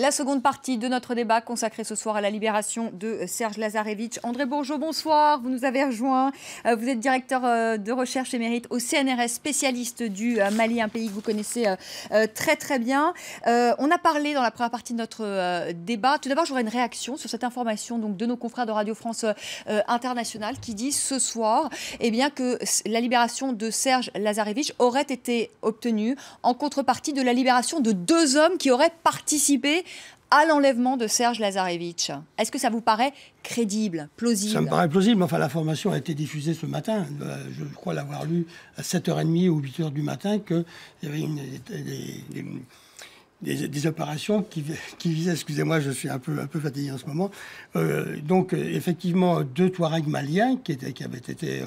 La seconde partie de notre débat consacrée ce soir à la libération de Serge Lazarević. André Bourgeaud, bonsoir. Vous nous avez rejoint. Vous êtes directeur de recherche émérite au CNRS, spécialiste du Mali, un pays que vous connaissez très très bien. On a parlé dans la première partie de notre débat. Tout d'abord, j'aurais une réaction sur cette information donc, de nos confrères de Radio France Internationale qui disent ce soir que la libération de Serge Lazarević aurait été obtenue en contrepartie de la libération de 2 hommes qui auraient participé à l'enlèvement de Serge Lazarević. Est-ce que ça vous paraît crédible, plausible? Ça me paraît plausible, mais enfin l'information a été diffusée ce matin. Je crois l'avoir lu à 7h30 ou 8h du matin qu'il y avait des opérations qui visaient, excusez-moi, je suis un peu fatigué en ce moment, donc effectivement 2 Touaregs maliens qui avaient été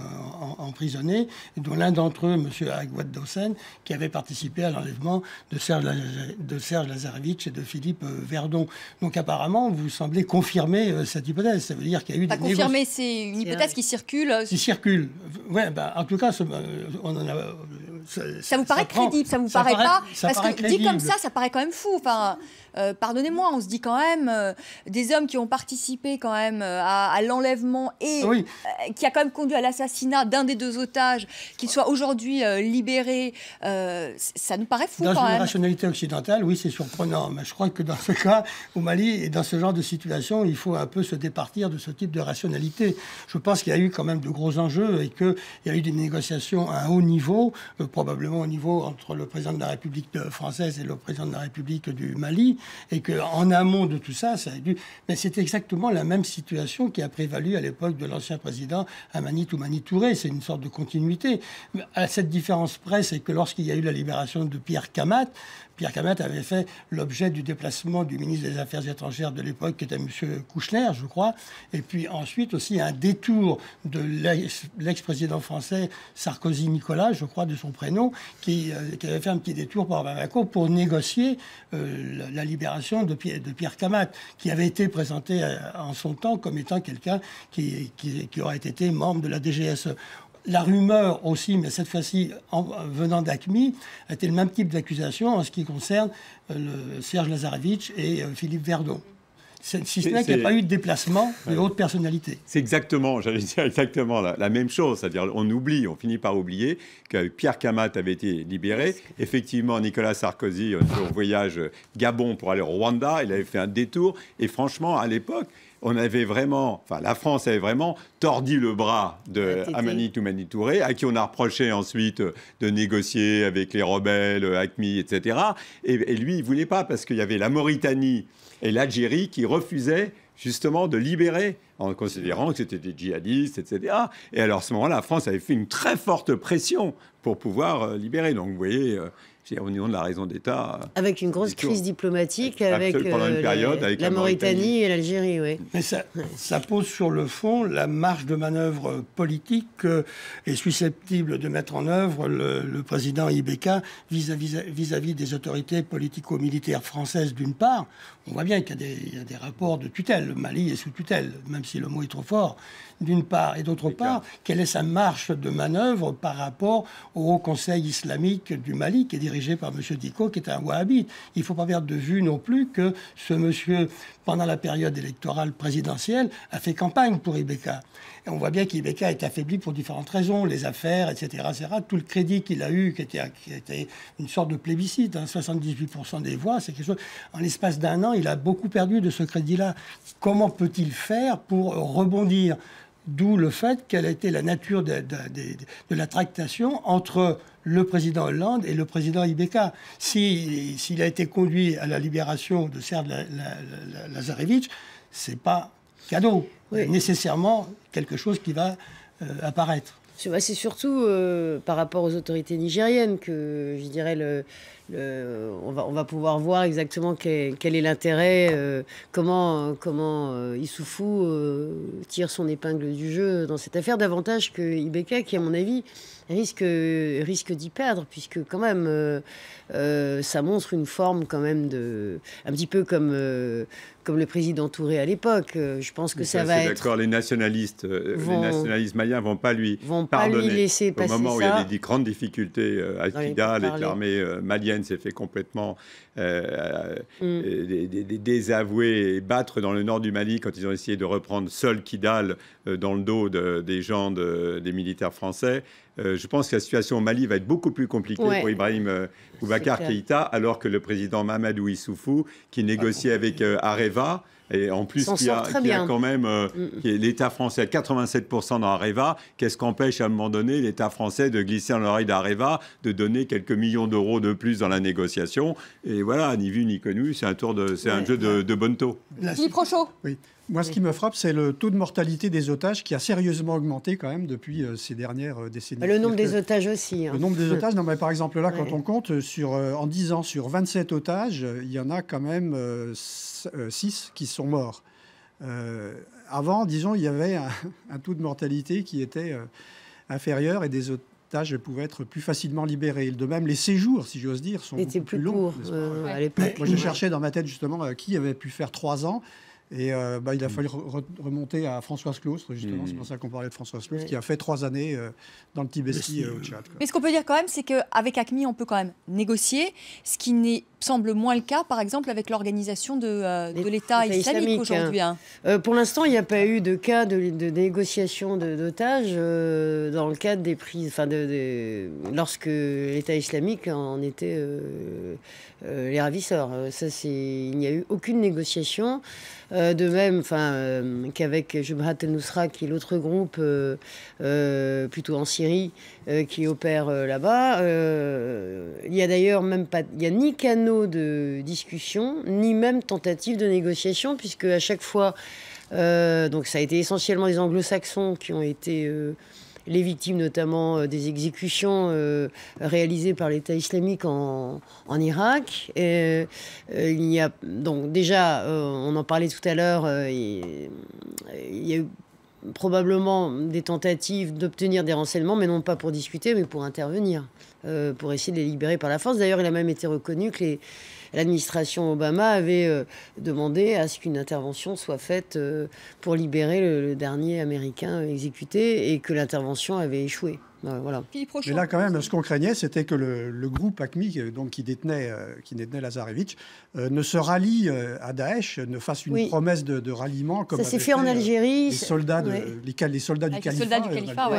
emprisonnés, dont l'un d'entre eux, M. Agouad Dossen, qui avait participé à l'enlèvement de Serge Lazarević et de Philippe Verdon. Donc apparemment, vous semblez confirmer cette hypothèse. Ça veut dire qu'il y a eu des négociations. Confirmer, c'est une hypothèse qui circule. Qui circule. Ouais, en tout cas, on en a... Ça vous paraît crédible, ça vous paraît pas... Parce que dit comme ça paraît quand même fou. Enfin, pardonnez-moi, on se dit quand même des hommes qui ont participé quand même à l'enlèvement et qui a quand même conduit à l'assassinat d'un des 2 otages, qu'ils soient aujourd'hui libérés, ça nous paraît fou quand même. Dans une rationalité occidentale, oui, c'est surprenant. Mais je crois que dans ce cas, au Mali et dans ce genre de situation, il faut un peu se départir de ce type de rationalité. Je pense qu'il y a eu quand même de gros enjeux et qu'il y a eu des négociations à un haut niveau, probablement au niveau entre le président de la République française et le président de la République du Mali, et qu'en amont de tout ça, ça a dû... Mais c'est exactement la même situation qui a prévalu à l'époque de l'ancien président Hamani Toumani Touré. C'est une sorte de continuité. À cette différence près, c'est que lorsqu'il y a eu la libération de Pierre Kamat avait fait l'objet du déplacement du ministre des Affaires étrangères de l'époque, qui était M. Kouchner, je crois, et puis ensuite aussi un détour de l'ex-président français Sarkozy-Nicolas, je crois de son prénom, qui avait fait un petit détour par Bamako pour négocier la libération de Pierre Kamat, qui avait été présenté en son temps comme étant quelqu'un qui aurait été membre de la DGSE. La rumeur aussi, mais cette fois-ci venant d'AQMI, a été le même type d'accusation en ce qui concerne Serge Lazarević et Philippe Verdon. Si ce n'est qu'il n'y a pas eu de déplacement de haute personnalité. C'est exactement, j'allais dire exactement la même chose. C'est-à-dire, on finit par oublier que Pierre Kamat avait été libéré. Effectivement, Nicolas Sarkozy, au voyage Gabon pour aller au Rwanda, il avait fait un détour. Et franchement, à l'époque, la France avait vraiment tordu le bras de Hamani Toumani Touré, à qui on a reproché ensuite de négocier avec les rebelles, AQMI, etc. Et lui, il ne voulait pas, parce qu'il y avait la Mauritanie et l'Algérie qui refusaient justement de libérer, en considérant que c'était des djihadistes, etc. Et alors, à ce moment-là, la France avait fait une très forte pression pour pouvoir libérer. Donc, vous voyez... au niveau de la raison d'État. Avec une grosse crise diplomatique avec, pendant une période, avec la Mauritanie et l'Algérie, oui. Mais ça pose sur le fond la marge de manœuvre politique est susceptible de mettre en œuvre le président Ibeka vis-à-vis des autorités politico-militaires françaises d'une part. On voit bien qu'il y a des rapports de tutelle. Le Mali est sous tutelle, même si le mot est trop fort, d'une part. Et d'autre part, quelle est sa marge de manœuvre par rapport au Haut Conseil islamique du Mali, qui est dirigé par M. Dicko, qui est un wahhabite. Il ne faut pas perdre de vue non plus que ce monsieur, pendant la période électorale présidentielle, a fait campagne pour Ibeka. Et on voit bien qu'Ibeka est affaibli pour différentes raisons, les affaires, etc. Tout le crédit qu'il a eu, qui était une sorte de plébiscite, 78% des voix, c'est quelque chose... En l'espace d'1 an, il a beaucoup perdu de ce crédit-là. Comment peut-il faire pour rebondir ? D'où le fait quelle a été la nature de la tractation entre le président Hollande et le président Ibeka. S'il a été conduit à la libération de Serge Lazarević, c'est pas cadeau. Oui. Nécessairement quelque chose qui va apparaître. C'est surtout par rapport aux autorités nigériennes que, je dirais, on va pouvoir voir exactement quel est l'intérêt, comment Issoufou tire son épingle du jeu dans cette affaire, davantage que Ibeka, qui, à mon avis, risque d'y perdre, puisque quand même, ça montre une forme quand même un petit peu comme le président Touré à l'époque. Je pense que ça va être... D'accord, les nationalistes maliens vont pas lui pardonner. Laisser passer au moment où il y a des grandes difficultés à Kidal et que l'armée malienne nigérienne s'est fait complètement désavouer et battre dans le nord du Mali quand ils ont essayé de reprendre seul Kidal dans le dos des gens des militaires français. Je pense que la situation au Mali va être beaucoup plus compliquée pour Ibrahim Boubacar Keïta, alors que le président Mahamadou Issoufou, qui négociait avec Areva, et en plus, qui a quand même l'État français à 87% dans Areva, qu'est-ce qu'empêche à un moment donné l'État français de glisser dans l'oreille d'Areva, de donner quelques millions d'euros de plus dans la négociation? Et voilà, ni vu ni connu, c'est un jeu de bonneteau. Philippe Rochaud. Oui. Moi, ce qui me frappe, c'est le taux de mortalité des otages qui a sérieusement augmenté quand même depuis ces dernières décennies. Le nombre des otages aussi. Le nombre des otages, non, mais par exemple, là, quand on compte, en 10 ans, sur 27 otages, il y en a quand même 6 qui sont morts. Avant, disons, il y avait un taux de mortalité qui était inférieur et des otages pouvaient être plus facilement libérés. De même, les séjours, si j'ose dire, sont beaucoup plus longs. À l'époque. Moi, je cherchais dans ma tête, justement, qui avait pu faire 3 ans. Et il a fallu remonter à Françoise Claustre, justement. C'est pour ça qu'on parlait de Françoise Claustre, qui a fait 3 années dans le Tibesti au Tchad. Mais ce qu'on peut dire quand même, c'est qu'avec AQMI, on peut quand même négocier, ce qui semble moins le cas, par exemple, avec l'organisation de l'État islamique aujourd'hui. Pour l'instant, il n'y a pas eu de cas de négociation d'otages dans le cadre des prises, lorsque l'État islamique en était les ravisseurs. Il n'y a eu aucune négociation. De même qu'avec Jabhat al-Nusra, qui est l'autre groupe, plutôt en Syrie, qui opère là-bas. Il y a d'ailleurs ni canaux de discussion, ni même tentative de négociation, puisque à chaque fois, donc ça a été essentiellement les anglo-saxons qui ont été les victimes notamment des exécutions réalisées par l'État islamique en Irak. Il y a donc déjà, on en parlait tout à l'heure, il y a eu probablement des tentatives d'obtenir des renseignements, mais non pas pour discuter, mais pour intervenir, pour essayer de les libérer par la force. D'ailleurs, il a même été reconnu que l'administration Obama avait demandé à ce qu'une intervention soit faite pour libérer le dernier Américain exécuté et que l'intervention avait échoué. Voilà. Mais là, quand même, ce qu'on craignait, c'était que le groupe AQMI, donc, qui détenait Lazarevitch, ne se rallie à Daesh, ne fasse une promesse de ralliement comme ça s'est fait en Algérie. Les soldats du califat.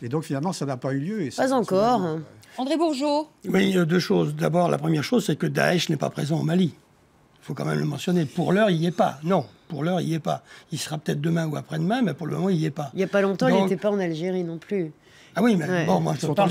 Et donc, finalement, ça n'a pas eu lieu. Pas encore. André Bourgeaud. Oui, 2 choses. D'abord, la première chose, c'est que Daesh n'est pas présent au Mali. Il faut quand même le mentionner. Pour l'heure, il n'y est pas. Non, pour l'heure, il n'y est pas. Il sera peut-être demain ou après-demain, mais pour le moment, il n'y est pas. Il n'y a pas longtemps, il n'était pas en Algérie non plus. Ah oui, mais bon, moi, je parle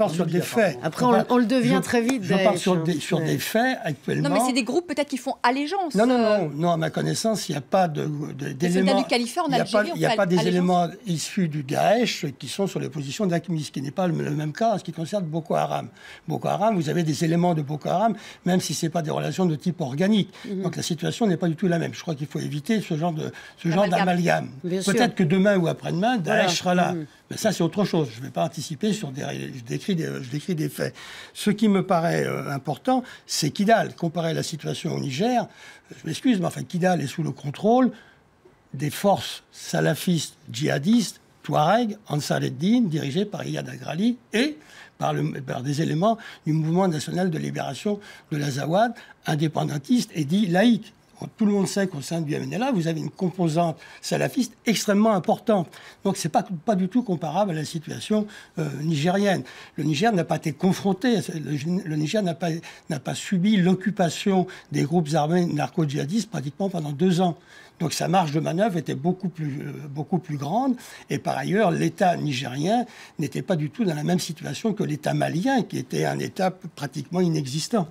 sur des faits. Après, on le devient très vite. Je parle sur des faits actuellement. Non, mais c'est des groupes peut-être qui font allégeance. Non, à ma connaissance, il n'y a pas d'éléments. Les soldats du califat en Algérie. Il n'y a pas des éléments issus du Daesh qui sont sur les positions d'AQMI, ce qui n'est pas le même cas en ce qui concerne Boko Haram. Boko Haram, vous avez des éléments de Boko Haram, même si ce n'est pas des relations de type organique. Donc la situation n'est pas du tout la même. Je crois qu'il faut éviter ce genre d'amalgame. Peut-être que demain ou après-demain, Daesh sera là. Mais ça, c'est autre chose. Je ne vais pas anticiper sur je décris des faits. Ce qui me paraît important, c'est Kidal. Comparé à la situation au Niger, je m'excuse, mais enfin, Kidal est sous le contrôle des forces salafistes djihadistes, Touareg, Ansar ed-Din, dirigées par Iyad Agrali, et par des éléments du mouvement national de libération de l'Azawad, indépendantiste et dit laïque. Tout le monde sait qu'au sein du MNLA, vous avez une composante salafiste extrêmement importante. Donc, ce n'est pas du tout comparable à la situation nigérienne. Le Niger n'a pas été confronté, le Niger n'a pas subi l'occupation des groupes armés narco-djihadistes pratiquement pendant 2 ans. Donc, sa marge de manœuvre était beaucoup plus grande. Et par ailleurs, l'État nigérien n'était pas du tout dans la même situation que l'État malien, qui était un État pratiquement inexistant.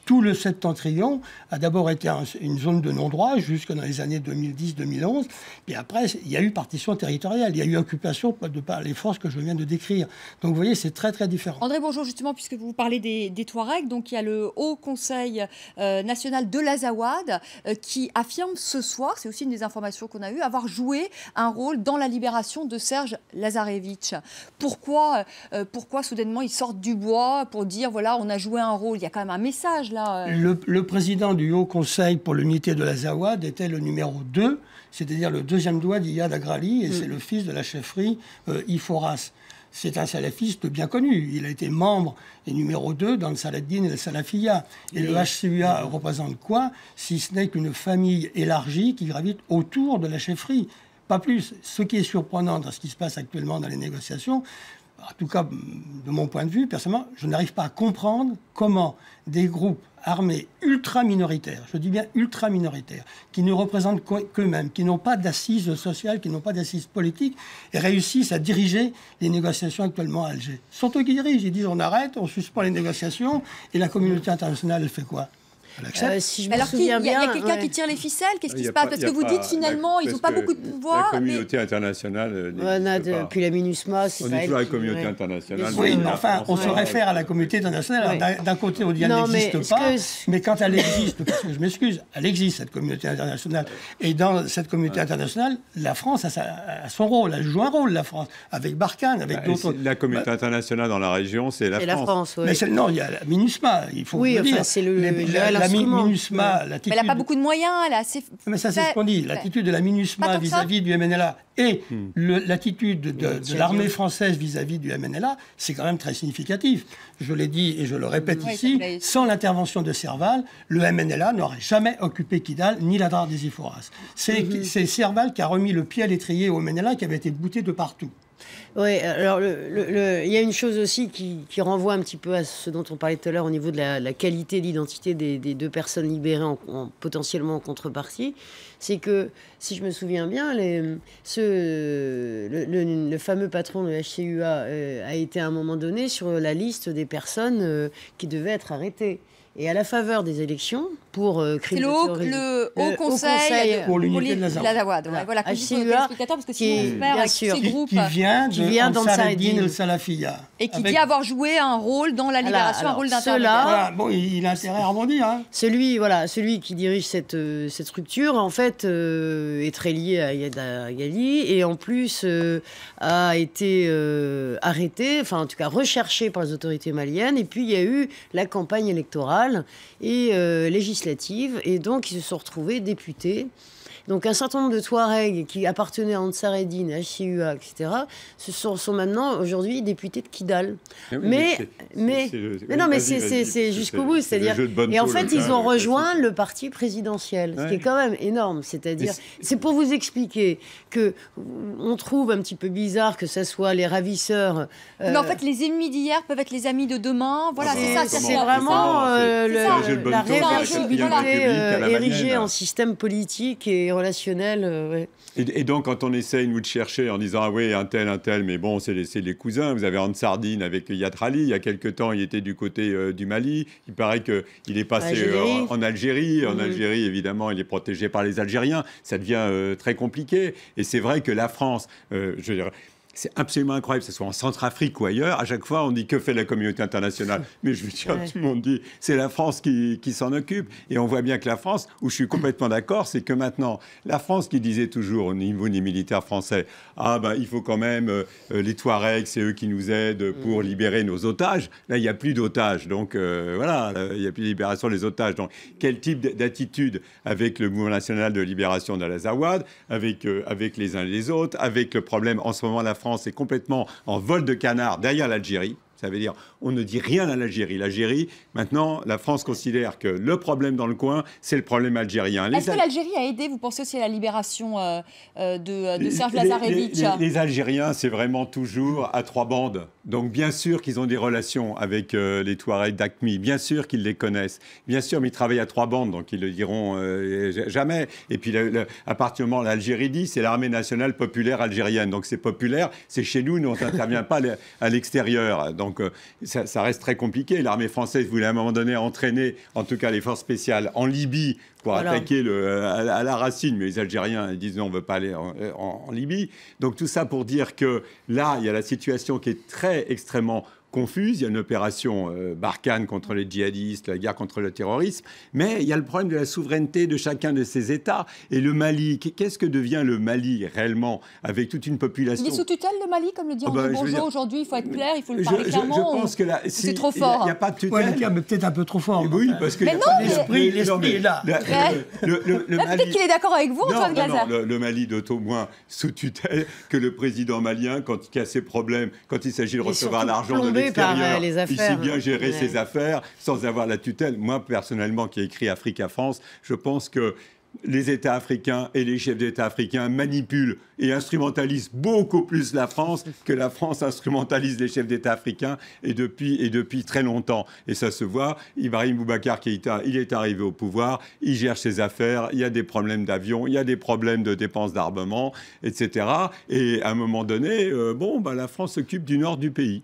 Tout le septentrion a d'abord été une zone de non-droit jusque dans les années 2010-2011. Puis après, il y a eu partition territoriale, il y a eu occupation de par les forces que je viens de décrire. Donc vous voyez, c'est très très différent. André Bourgeaud, justement, puisque vous parlez des Touaregs, donc il y a le Haut Conseil national de l'Azawad qui affirme ce soir, c'est aussi une des informations qu'on a eues, avoir joué un rôle dans la libération de Serge Lazarevitch. Pourquoi soudainement ils sortent du bois pour dire voilà, on a joué un rôle? Il y a quand même un message là là Le président du Haut Conseil pour l'unité de l'Azawad était le numéro 2, c'est-à-dire le deuxième doigt d'Iyad Agrali, et c'est le fils de la chefferie Iforas. C'est un salafiste bien connu. Il a été membre et numéro 2 dans le Saladin et le Salafia. Et le HCUA représente quoi, si ce n'est qu'une famille élargie qui gravite autour de la chefferie. Pas plus. Ce qui est surprenant dans ce qui se passe actuellement dans les négociations, en tout cas de mon point de vue, personnellement, je n'arrive pas à comprendre comment des groupes armés ultra minoritaires, je dis bien ultra minoritaires, qui ne représentent qu'eux-mêmes, qui n'ont pas d'assises sociales, qui n'ont pas d'assises politiques, et réussissent à diriger les négociations actuellement à Alger. Surtout qui dirigent, ils disent on arrête, on suspend les négociations, et la communauté internationale, elle fait quoi? Si je me Alors, il y souviens bien, a quelqu'un qui tire les ficelles? Qu'est-ce qui se passe? Parce que vous dites finalement, ils n'ont pas beaucoup de pouvoir. La communauté internationale puis la MINUSMA, c'est on ça. dit toujours la communauté internationale. Oui, mais enfin, on se réfère à la communauté internationale. Alors, d'un côté, on dit qu'elle n'existe pas, mais quand elle existe, parce que je m'excuse, elle existe, cette communauté internationale. Et dans cette communauté internationale, la France a son rôle, elle joue un rôle, la France, avec Barkhane, avec d'autres. La communauté internationale dans la région, c'est la France. C'est la France, oui. Mais non, il y a la MINUSMA, il faut le dire. C'est la MINUSMA, Mais elle n'a pas beaucoup de moyens, elle a assez... Mais ça, c'est ce qu'on dit. L'attitude de la MINUSMA vis-à-vis du MNLA et l'attitude de l'armée française vis-à-vis du MNLA, c'est quand même très significatif. Je l'ai dit et je le répète ici, sans l'intervention de Serval, le MNLA n'aurait jamais occupé Kidal ni la Drare des Iforas. C'est Serval qui a remis le pied à l'étrier au MNLA qui avait été bouté de partout. Oui, alors il y a une chose aussi qui renvoie un petit peu à ce dont on parlait tout à l'heure au niveau de la qualité d'identité des deux personnes libérées potentiellement en contrepartie. C'est que, si je me souviens bien, le fameux patron de la HCUA a été à un moment donné sur la liste des personnes qui devaient être arrêtées. Et à la faveur des élections, pour crimes de terrorisme... le Haut Conseil pour l'unité de l'Azawad. Voilà, que vous explicateur, parce que sinon on perd ces groupes. Qui vient dans le Saladin et le Salafia. Et qui dit avoir joué un rôle dans la libération, un rôle d'intermédiaire. Voilà, bon, il a intérêt à rebondir. Hein. Celui qui dirige cette structure, en fait, est très lié à Iyad Agrali, et en plus a été arrêté, enfin en tout cas recherché par les autorités maliennes. Et puis il y a eu la campagne électorale et législative, et donc ils se sont retrouvés députés. Donc un certain nombre de Touaregs qui appartenaient à Ansar Eddine, HCUA, etc., sont maintenant aujourd'hui députés de Kidal. Mais c'est jusqu'au bout, c'est-à-dire. Et en fait, ils ont rejoint le parti présidentiel, ce qui est quand même énorme. C'est-à-dire, c'est pour vous expliquer que on trouve un petit peu bizarre que ça soit les ravisseurs. Mais en fait, les ennemis d'hier peuvent être les amis de demain. Voilà, c'est ça. C'est vraiment la réversibilité érigée en système politique et relationnel. Et donc, quand on essaye, nous, de chercher en disant « Ah oui, un tel, mais bon, c'est les cousins. » Vous avez Ansar Dine avec Iyad Agrali. Il y a quelque temps, il était du côté du Mali. Il paraît qu'il est passé en Algérie. En Algérie, évidemment, il est protégé par les Algériens. Ça devient très compliqué. Et c'est vrai que la France, je veux dire, c'est absolument incroyable, que ce soit en Centrafrique ou ailleurs. À chaque fois, on dit que fait la communauté internationale. Mais je veux dire, tout le monde dit c'est la France qui s'en occupe. Et on voit bien que la France, où je suis complètement d'accord, c'est que maintenant, la France qui disait toujours au niveau des militaires français, il faut quand même les Touaregs, c'est eux qui nous aident pour libérer nos otages. Là, il n'y a plus d'otages. Donc voilà, il n'y a plus de libération des otages. Donc quel type d'attitude avec le mouvement national de libération de l'Azawad, avec les uns et les autres, avec le problème en ce moment, la France est complètement en vol de canard derrière l'Algérie. Ça veut dire on ne dit rien à l'Algérie. L'Algérie, maintenant, la France considère que le problème dans le coin, c'est le problème algérien. Est-ce que l'Algérie a aidé, vous pensez aussi à la libération de Serge Lazarevic? Les Algériens, c'est vraiment toujours à trois bandes. Donc, bien sûr qu'ils ont des relations avec les Touaregs d'Aqmi. Bien sûr qu'ils les connaissent. Bien sûr, mais ils travaillent à trois bandes, donc ils le diront jamais. Et puis, à partir du moment où l'Algérie dit, c'est l'armée nationale populaire algérienne. Donc, c'est populaire, c'est chez nous, on n'intervient pas à l'extérieur. Donc, ça reste très compliqué. L'armée française voulait à un moment donné entraîner, en tout cas les forces spéciales, en Libye pour attaquer à la racine. Mais les Algériens ils disent non, on ne veut pas aller en Libye. Donc tout ça pour dire que là, il y a la situation qui est extrêmement confuse. Il y a une opération Barkhane contre les djihadistes, la guerre contre le terrorisme, mais il y a le problème de la souveraineté de chacun de ces États. Et le Mali, qu'est-ce que devient le Mali réellement avec toute une population? Il est sous tutelle, le Mali, comme le dit André Bourgeot aujourd'hui. Il faut être clair, il faut le parler clairement. Je pense que là, c'est trop fort. Il n'y a pas de tutelle. Ouais, mais peut-être un peu trop fort. Oui, parce que l'esprit est là. Peut-être qu'il est d'accord avec vous, Antoine Glaser. Le Mali doit au moins sous tutelle que le président malien, quand il a ses problèmes, quand il s'agit de recevoir l'argent de l'extérieur, il sait bien gérer ses affaires sans avoir la tutelle. Moi, personnellement, qui ai écrit Afrique à France, je pense que les États africains et les chefs d'État africains manipulent et instrumentalisent beaucoup plus la France que la France instrumentalise les chefs d'État africains et depuis très longtemps. Et ça se voit. Ibrahim Boubacar Keïta, il est arrivé au pouvoir, il gère ses affaires, il y a des problèmes d'avion, il y a des problèmes de dépenses d'armement, etc. Et à un moment donné, la France s'occupe du nord du pays.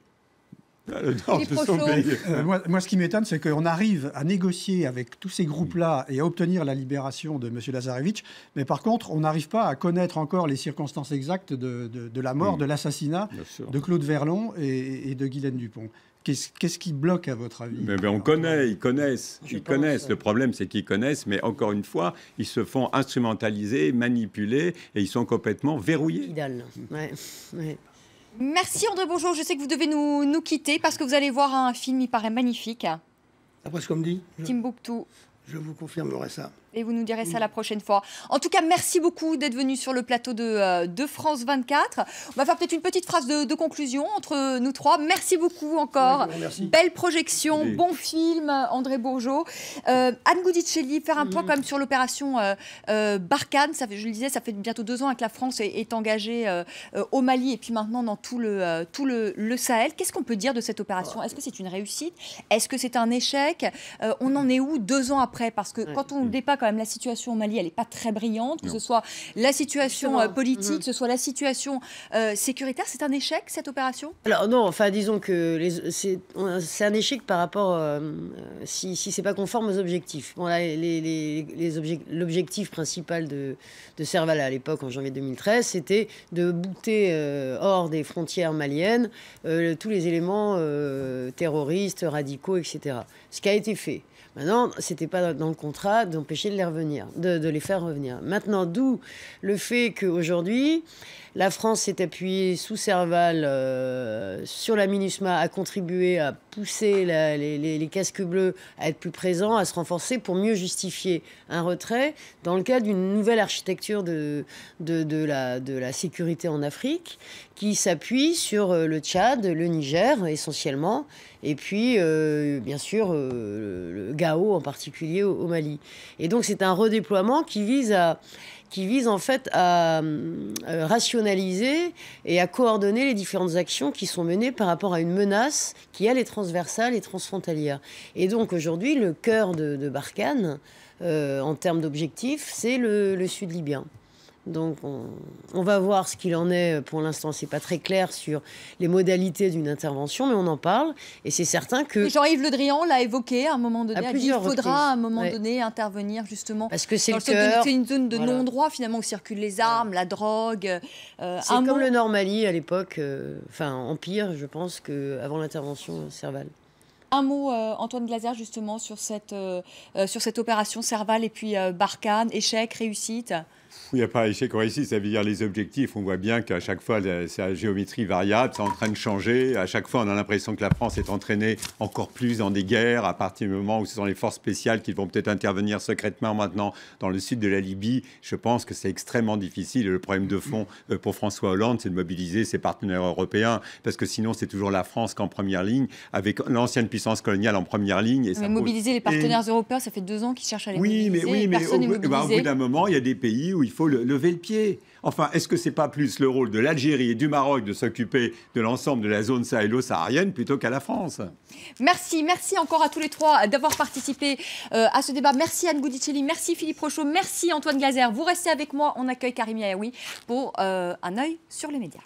Moi, ce qui m'étonne, c'est qu'on arrive à négocier avec tous ces groupes-là et à obtenir la libération de M. Lazarevic, mais par contre, on n'arrive pas à connaître encore les circonstances exactes de la mort, de l'assassinat de Claude Verlon et de Guylaine Dupont. Qu'est-ce qui bloque, à votre avis? On connaît, ils connaissent. Le problème, c'est qu'ils connaissent, mais encore une fois, ils se font instrumentaliser, manipuler, et ils sont complètement verrouillés. Ouais. Merci André Bourgeot, je sais que vous devez nous quitter parce que vous allez voir un film, il paraît magnifique. Après ce qu'on me dit, Timbuktu. Je vous confirmerai ça. Et vous nous direz ça la prochaine fois. En tout cas, merci beaucoup d'être venu sur le plateau de France 24. On va faire peut-être une petite phrase de conclusion entre nous trois. Merci beaucoup encore. Merci. Belle projection, bon film, André Bourgeot. Anne Giudicelli, faire un point quand même sur l'opération Barkhane. Je le disais, ça fait bientôt 2 ans que la France est engagée au Mali et puis maintenant dans tout le Sahel. Qu'est-ce qu'on peut dire de cette opération? Est-ce que c'est une réussite? Est-ce que c'est un échec? On en est où 2 ans après? Parce que quand on débat quand même la situation au Mali, elle n'est pas très brillante, que ce soit la situation politique, que ce soit la situation sécuritaire. C'est un échec, cette opération? Alors non, enfin disons que c'est un échec par rapport si c'est pas conforme aux objectifs. Bon, là, l'objectif principal de Serval à l'époque, en janvier 2013, c'était de bouter hors des frontières maliennes tous les éléments terroristes, radicaux, etc. Ce qui a été fait. Maintenant, ce n'était pas dans le contrat d'empêcher de les faire revenir. Maintenant, d'où le fait qu'aujourd'hui, la France s'est appuyée sous Serval sur la MINUSMA, a contribué à pousser les casques bleus à être plus présents, à se renforcer pour mieux justifier un retrait dans le cadre d'une nouvelle architecture de la sécurité en Afrique qui s'appuie sur le Tchad, le Niger essentiellement, et puis bien sûr le Gao en particulier au Mali. Et donc c'est un redéploiement qui vise en fait à rationaliser et à coordonner les différentes actions qui sont menées par rapport à une menace qui, elle, est transversale et transfrontalière. Et donc aujourd'hui, le cœur de Barkhane, en termes d'objectifs, c'est le sud libyen. Donc on va voir ce qu'il en est. Pour l'instant, c'est pas très clair sur les modalités d'une intervention, mais on en parle. Et c'est certain que... Jean-Yves Le Drian l'a évoqué à un moment donné. Il faudra à un moment donné intervenir justement. Parce que c'est le cœur. C'est une zone de non-droit finalement où circulent les armes, la drogue. C'est comme le Nord Mali à l'époque. En pire, je pense, qu'avant l'intervention Serval. Un mot, Antoine Glaser, justement, sur cette opération Serval et puis Barkhane. Échec, réussite? Il n'y a pas échec ou réussite, ça veut dire les objectifs. On voit bien qu'à chaque fois, c'est la géométrie variable, c'est en train de changer. À chaque fois, on a l'impression que la France est entraînée encore plus dans des guerres à partir du moment où ce sont les forces spéciales qui vont peut-être intervenir secrètement maintenant dans le sud de la Libye. Je pense que c'est extrêmement difficile. Et le problème de fond pour François Hollande, c'est de mobiliser ses partenaires européens parce que sinon, c'est toujours la France qu'en première ligne, avec l'ancienne puissance coloniale en première ligne. Et mais mobiliser les partenaires européens, ça fait 2 ans qu'ils cherchent à les mobiliser. Personne n'est mobilisé. Au bout d'un moment, il y a des pays où il faut lever le pied. Enfin, est-ce que c'est pas plus le rôle de l'Algérie et du Maroc de s'occuper de l'ensemble de la zone sahélo-saharienne plutôt qu'à la France? Merci encore à tous les 3 d'avoir participé à ce débat. Merci Anne Giudicelli, merci Philippe Rochaud, merci Antoine Glaser. Vous restez avec moi, on accueille Karim Yaoui pour un œil sur les médias.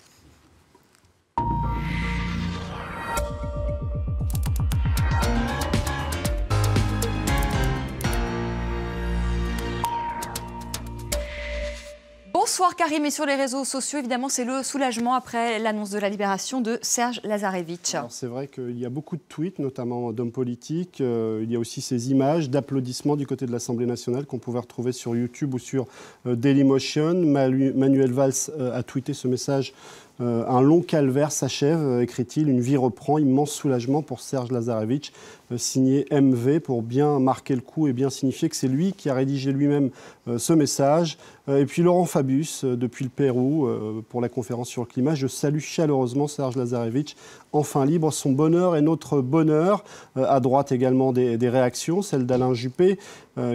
Bonsoir. Bonsoir Karim, et sur les réseaux sociaux, évidemment, c'est le soulagement après l'annonce de la libération de Serge Lazarevic. C'est vrai qu'il y a beaucoup de tweets, notamment d'hommes politiques. Il y a aussi ces images d'applaudissements du côté de l'Assemblée nationale qu'on pouvait retrouver sur YouTube ou sur Dailymotion. Manuel Valls a tweeté ce message. Un long calvaire s'achève, écrit-il, une vie reprend, immense soulagement pour Serge Lazarevic, signé MV, pour bien marquer le coup et bien signifier que c'est lui qui a rédigé lui-même ce message. Et puis Laurent Fabius, depuis le Pérou, pour la conférence sur le climat. Je salue chaleureusement Serge Lazarevic, enfin libre, son bonheur est notre bonheur. À droite également des réactions, celle d'Alain Juppé,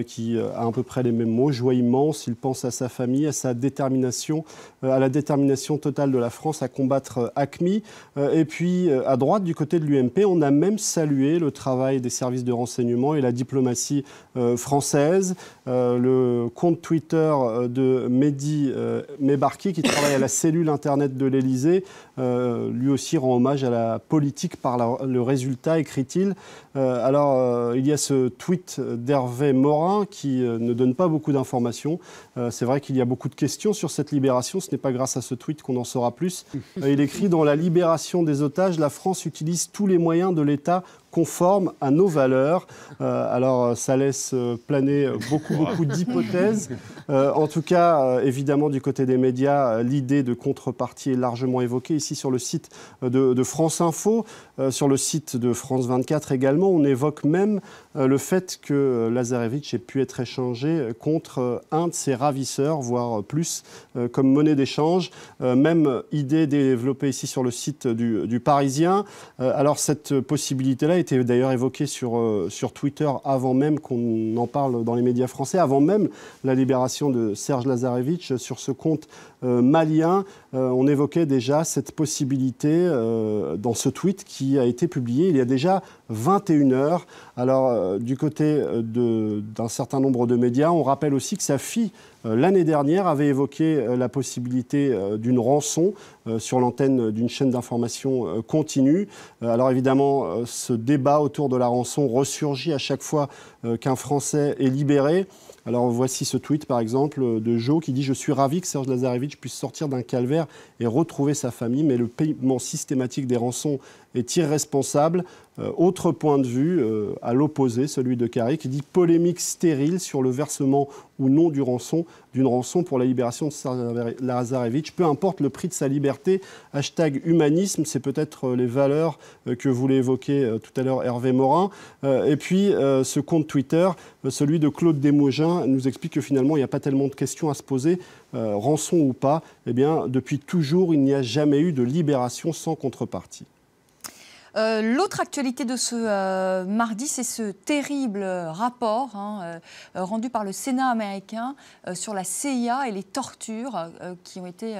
qui a à peu près les mêmes mots. Joie immense, il pense à sa famille, à sa détermination, à la détermination totale de la France à combattre AQMI. Et puis à droite, du côté de l'UMP, on a même salué le travail des services de renseignement et la diplomatie française. Le compte Twitter de Mehdi Mebarki, qui travaille à la cellule Internet de l'Élysée, lui aussi rend hommage à la politique par le résultat, écrit-il. Il y a ce tweet d'Hervé Morin qui ne donne pas beaucoup d'informations. C'est vrai qu'il y a beaucoup de questions sur cette libération. Ce n'est pas grâce à ce tweet qu'on en saura plus. Il écrit « Dans la libération des otages, la France utilise tous les moyens de l'État conforme à nos valeurs. » Alors, ça laisse planer beaucoup d'hypothèses. En tout cas, évidemment, du côté des médias, l'idée de contrepartie est largement évoquée. Ici, sur le site de France Info, sur le site de France 24 également, on évoque même le fait que Lazarevic ait pu être échangé contre un de ses ravisseurs, voire plus, comme monnaie d'échange. Même idée développée ici sur le site du Parisien. Alors, cette possibilité-là était d'ailleurs évoquée sur Twitter avant même qu'on en parle dans les médias français, avant même la libération de Serge Lazarevic. Sur ce compte malien, on évoquait déjà cette possibilité dans ce tweet qui a été publié il y a déjà 21 heures. Alors, du côté d'un certain nombre de médias, on rappelle aussi que sa fille, l'année dernière, avait évoqué la possibilité d'une rançon sur l'antenne d'une chaîne d'information continue. Alors évidemment, ce débat autour de la rançon ressurgit à chaque fois qu'un Français est libéré. Alors voici ce tweet par exemple de Jo qui dit « Je suis ravi que Serge Lazarevic puisse sortir d'un calvaire et retrouver sa famille, mais le paiement systématique des rançons est irresponsable. » Autre point de vue, à l'opposé, celui de Carré, qui dit « Polémique stérile sur le versement ou non d'une rançon pour la libération de Serge Lazarevic. Peu importe le prix de sa liberté. #humanisme », c'est peut-être les valeurs que voulait évoquer tout à l'heure Hervé Morin. Et puis, ce compte Twitter, celui de Claude Desmougins, nous explique que finalement, il n'y a pas tellement de questions à se poser. Rançon ou pas, eh bien, depuis toujours, il n'y a jamais eu de libération sans contrepartie. L'autre actualité de ce mardi, c'est ce terrible rapport rendu par le Sénat américain sur la CIA et les tortures qui ont été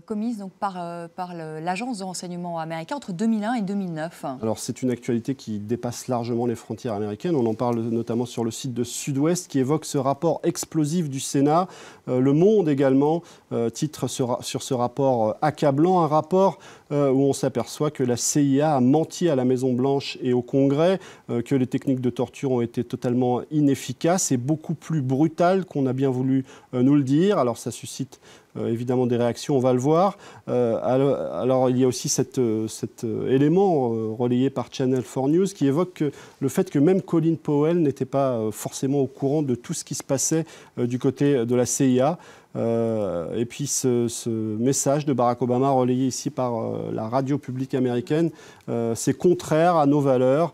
commises donc, par l'agence de renseignement américain entre 2001 et 2009. Alors c'est une actualité qui dépasse largement les frontières américaines. On en parle notamment sur le site de Sud-Ouest qui évoque ce rapport explosif du Sénat. Le Monde également titre sur ce rapport accablant, un rapport où on s'aperçoit que la CIA a menti à la Maison-Blanche et au Congrès, que les techniques de torture ont été totalement inefficaces et beaucoup plus brutales qu'on a bien voulu nous le dire. Alors ça suscite évidemment des réactions, on va le voir. Alors il y a aussi cet élément relayé par Channel 4 News qui évoque le fait que même Colin Powell n'était pas forcément au courant de tout ce qui se passait du côté de la CIA. Et puis ce message de Barack Obama relayé ici par la radio publique américaine, c'est contraire à nos valeurs.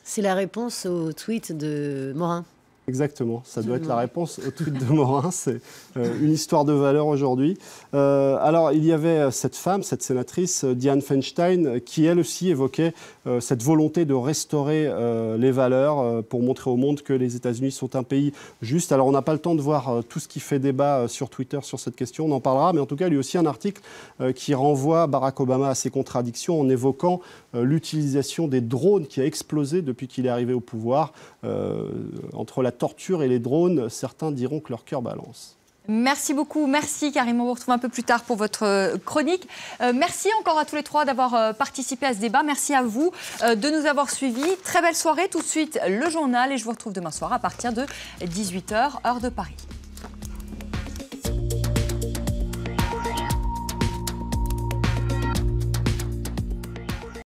C'est la réponse au tweet de Morin. Exactement, ça doit être la réponse au tweet de Morin, c'est une histoire de valeur aujourd'hui. Alors il y avait cette femme, cette sénatrice, Dianne Feinstein, qui elle aussi évoquait cette volonté de restaurer les valeurs pour montrer au monde que les États-Unis sont un pays juste. Alors on n'a pas le temps de voir tout ce qui fait débat sur Twitter sur cette question, on en parlera, mais en tout cas il y a aussi un article qui renvoie Barack Obama à ses contradictions en évoquant l'utilisation des drones qui a explosé depuis qu'il est arrivé au pouvoir. Entre la torture et les drones, certains diront que leur cœur balance. Merci beaucoup, merci Karim, on vous retrouve un peu plus tard pour votre chronique. Merci encore à tous les trois d'avoir participé à ce débat, merci à vous de nous avoir suivis. Très belle soirée, tout de suite le journal et je vous retrouve demain soir à partir de 18h, heure de Paris.